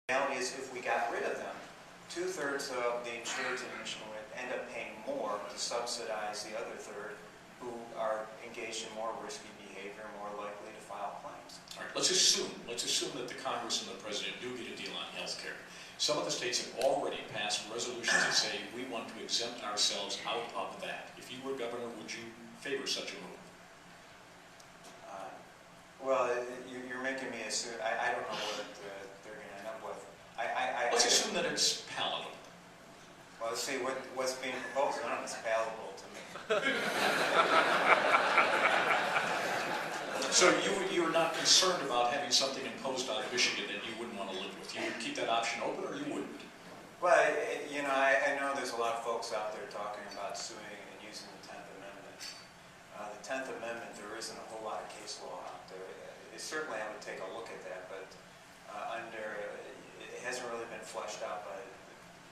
reality is if we got rid of them, 2/3 of the insureds in Michigan would end up paying more to subsidize the other third who are engaged in more risky behavior, more likely to file claims. All right, let's assume that the Congress and the President do get a deal on health care. Some of the states have already passed resolutions that say we want to exempt ourselves out of that. If you were governor, would you favor such a move? Well, you're making me assume. I don't know what they're going to end up with. Let's assume that it's palatable. Well, let's see what's being proposed. None of it's palatable to me. So you're not concerned about having something imposed out of Michigan that you wouldn't want to live with? You would keep that option open, or you wouldn't? Well, you know, I know there's a lot of folks out there talking about suing and using the 10th Amendment. The 10th Amendment, there isn't a whole lot of case law out there. Certainly, I would take a look at that, but it hasn't really been fleshed out by.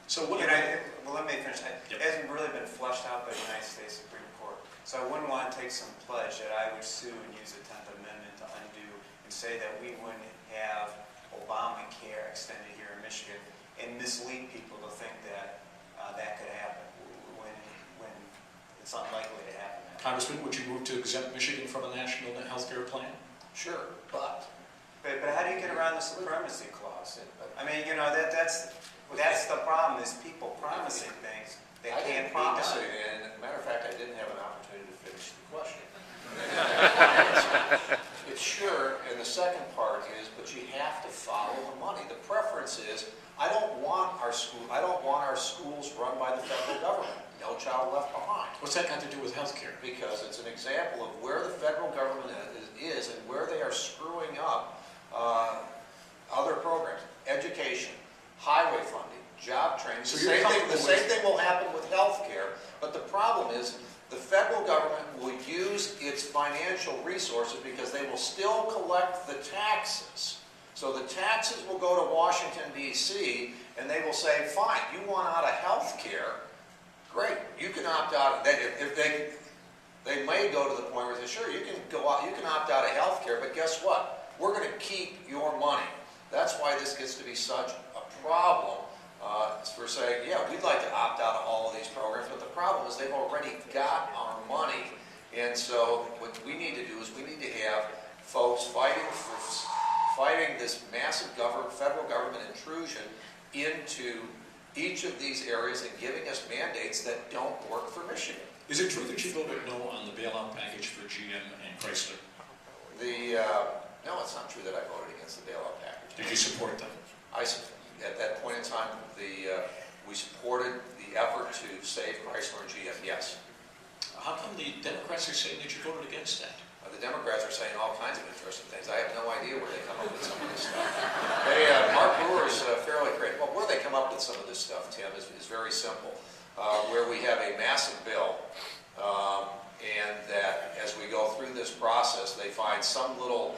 So what? Well, let me finish. It Yep. hasn't really been fleshed out by the United States Supreme Court. So I wouldn't want to take some pledge that I would sue and use the 10th Amendment to undo and say that we wouldn't have Obamacare extended here in Michigan and mislead people to think that that could happen when it's unlikely to happen. Congressman, would you move to exempt Michigan from a national health care plan? Sure, but how do you get around the supremacy clause? I mean, you know, that's the problem, is people promising things that can't be done. And as a matter of fact, I didn't have an opportunity to finish the question. It's sure, and the second part is, but you have to follow the money. The preference is, I don't want our schools run by the federal government. No child left behind. What's that got to do with health care? Because it's an example of where the federal government is and where they are screwing up other programs. Education, highway funding, job training. So the same thing will happen with health care, but the problem is the federal government will use its financial resources because they will still collect the taxes. So the taxes will go to Washington, D.C., and they will say, fine, you want out of health care, great, you can opt out. If they may go to the point where they say, sure, you can go out, you can opt out of health care, but guess what? We're going to keep your money. That's why this gets to be such a problem for saying, yeah, we'd like to opt out of all of these programs, but the problem is they've already got our money. And so what we need to do is we need to have folks fighting this massive federal government intrusion into each of these areas and giving us mandates that don't work for Michigan. Is it true that you voted no on the bailout package for GM and Chrysler? No, it's not true that I voted against the bailout package. Did you support them? At that point in time, we supported the effort to save Chrysler and GM, yes. How come the Democrats are saying that you voted against that? The Democrats are saying all kinds of interesting things. I have no idea where they come up with some of this stuff. Mark Brewer's fairly great. Well, where they come up with some of this stuff, Tim, is very simple. Where we have a massive bill, and that as we go through this process, they find some little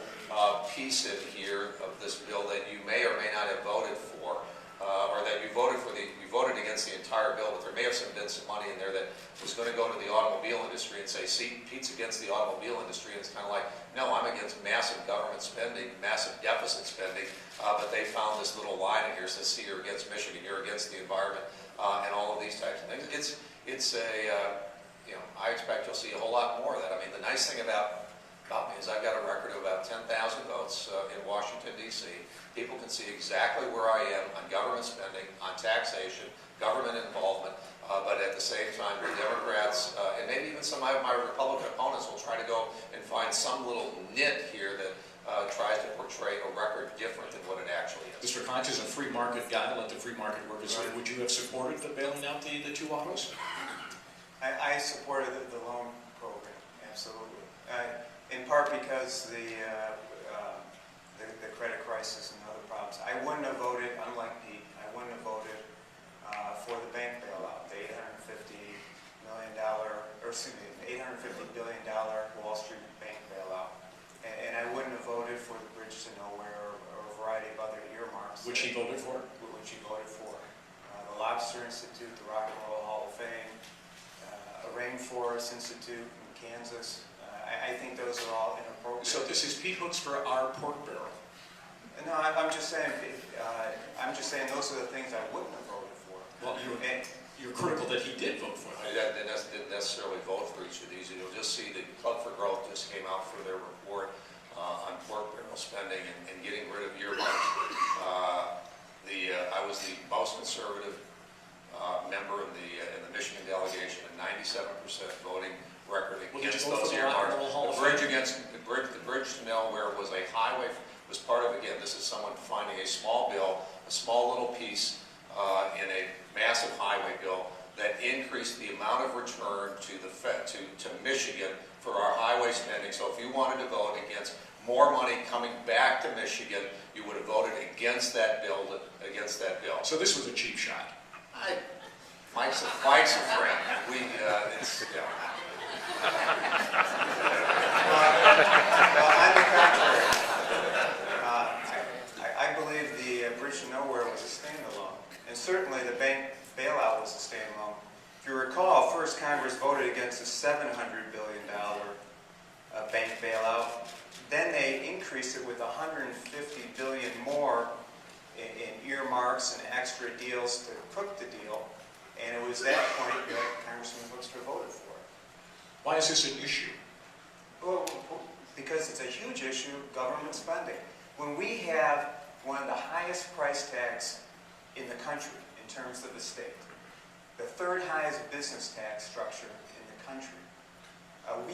piece in here of this bill that you may or may not have voted for, or that you voted against the entire bill, but there may have been some money in there that was going to go to the automobile industry and say, see, Pete's against the automobile industry, and it's kind of like, no, I'm against massive government spending, massive deficit spending, but they found this little line in here that says, see, you're against Michigan, you're against the environment, and all of these types of things. I expect you'll see a whole lot more of that. I mean, the nice thing about me is I've got a record of about 10,000 votes in Washington, D.C. People can see exactly where I am on government spending, on taxation, government involvement, but at the same time, the Democrats, and maybe even some of my Republican opponents will try to go and find some little nit here that tries to portray a record different than what it actually is. Mr. Cox is a free market guy. Let the free market work. Right. Would you have supported the bailing out the two autos? I supported the loan program, absolutely. In part because the credit crisis and other problems. I wouldn't have voted, unlike Pete, I wouldn't have voted for the bank bailout, the $850 billion Wall Street bank bailout. And I wouldn't have voted for the Bridge to Nowhere or a variety of other earmarks. Which he voted for? Which he voted for. The Lobster Institute, the Rock and Roll Hall of Fame, a Rainforest Institute in Kansas. I think those are all inappropriate. So this is Pete Hoekstra, our pork barrel. No, I'm just saying, those are the things I wouldn't have voted for. Well, you're critical that he did vote for it. That didn't necessarily vote for each of these. You'll just see the Club for Growth just came out for their report on pork barrel spending and getting rid of earmarks. I was the most conservative member in the Michigan delegation, a 97% voting record against those earmarks. The bridge to nowhere was a highway, was part of, again, this is someone finding a small bill, a small little piece in a massive highway bill that increased the amount of return to Michigan for our highway spending. So if you wanted to vote against more money coming back to Michigan, you would have voted against that bill. So this was a cheap shot. Mike's a friend. Well, on the contrary, I believe the Bridge to Nowhere was a standalone, and certainly the bank bailout was a standalone. If you recall, first Congress voted against a $700 billion bank bailout. Then they increased it with $150 billion more in earmarks and extra deals to cook the deal, and it was that point that Congressman Hoekstra voted for it. Why is this an issue? Well, because it's a huge issue, government spending. When we have one of the highest price tags in the country in terms of the state, the third highest business tax structure in the country,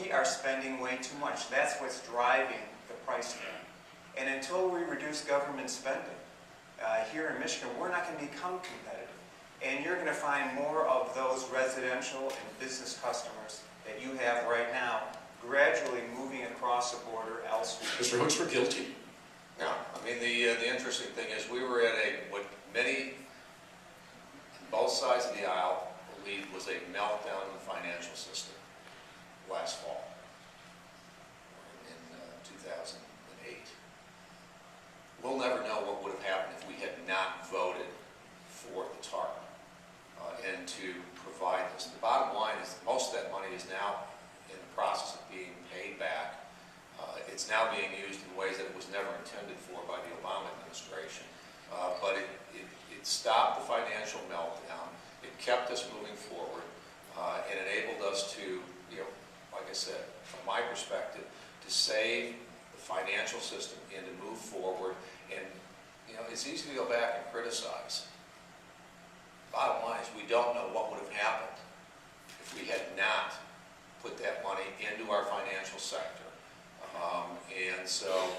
we are spending way too much. That's what's driving the price tag. And until we reduce government spending here in Michigan, we're not going to become competitive. And you're going to find more of those residential and business customers that you have right now gradually moving across the border elsewhere. Mr. Hoekstra guilty? No, I mean, the interesting thing is we were at what many, on both sides of the aisle, believed was a meltdown in the financial system last fall, in 2008. We'll never know what would have happened if we had not voted for the TARP and to provide this. The bottom line is that most of that money is now in the process of being paid back. It's now being used in ways that it was never intended for by the Obama administration. But it stopped the financial meltdown. It kept us moving forward and enabled us to, like I said, from my perspective, to save the financial system and to move forward. And, it's easy to go back and criticize. Bottom line is we don't know what would have happened if we had not put that money into our financial sector. And so,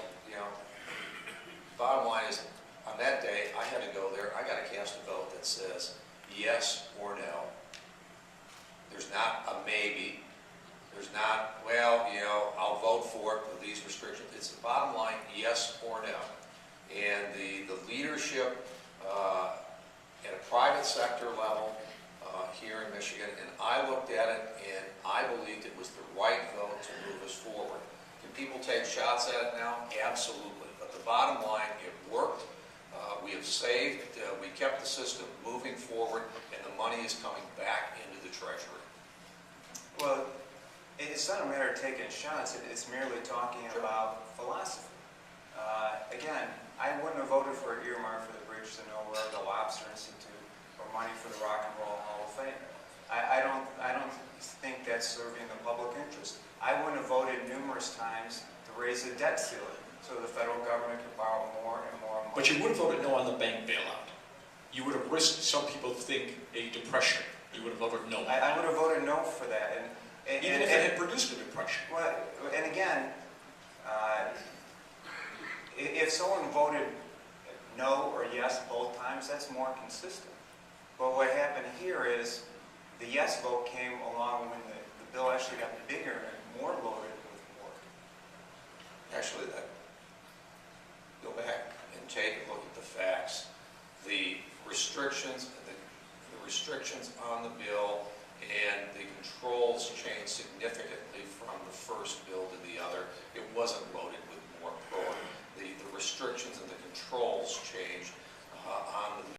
bottom line is, on that day, I had to go there. I got to cast a vote that says yes or no. There's not a maybe. There's not, well, I'll vote for it with these restrictions. It's the bottom line, yes or no. And the leadership at a private sector level here in Michigan, and I looked at it and I believed it was the right vote to move us forward. Can people take shots at it now? Absolutely. But the bottom line, it worked. We have saved, we kept the system moving forward, and the money is coming back into the Treasury. Well, it's not a matter of taking shots. It's merely talking about philosophy. Again, I wouldn't have voted for an earmark for the Bridge to Nowhere, the Lobster Institute, or money for the Rock and Roll Hall of Fame. I don't think that's serving the public interest. I wouldn't have voted numerous times to raise the debt ceiling so the federal government could borrow more and more money. But you would have voted no on the bank bailout. You would have risked, some people think, a depression. You would have voted no. I would have voted no for that. Even if it had produced a depression. Well, and again, if someone voted no or yes both times, that's more consistent. But what happened here is the yes vote came along when the bill actually got bigger and more loaded with work. Actually, go back and take a look at the facts. The restrictions on the bill and the controls changed significantly from the first bill to the other. It wasn't loaded with more. The restrictions and the controls changed on the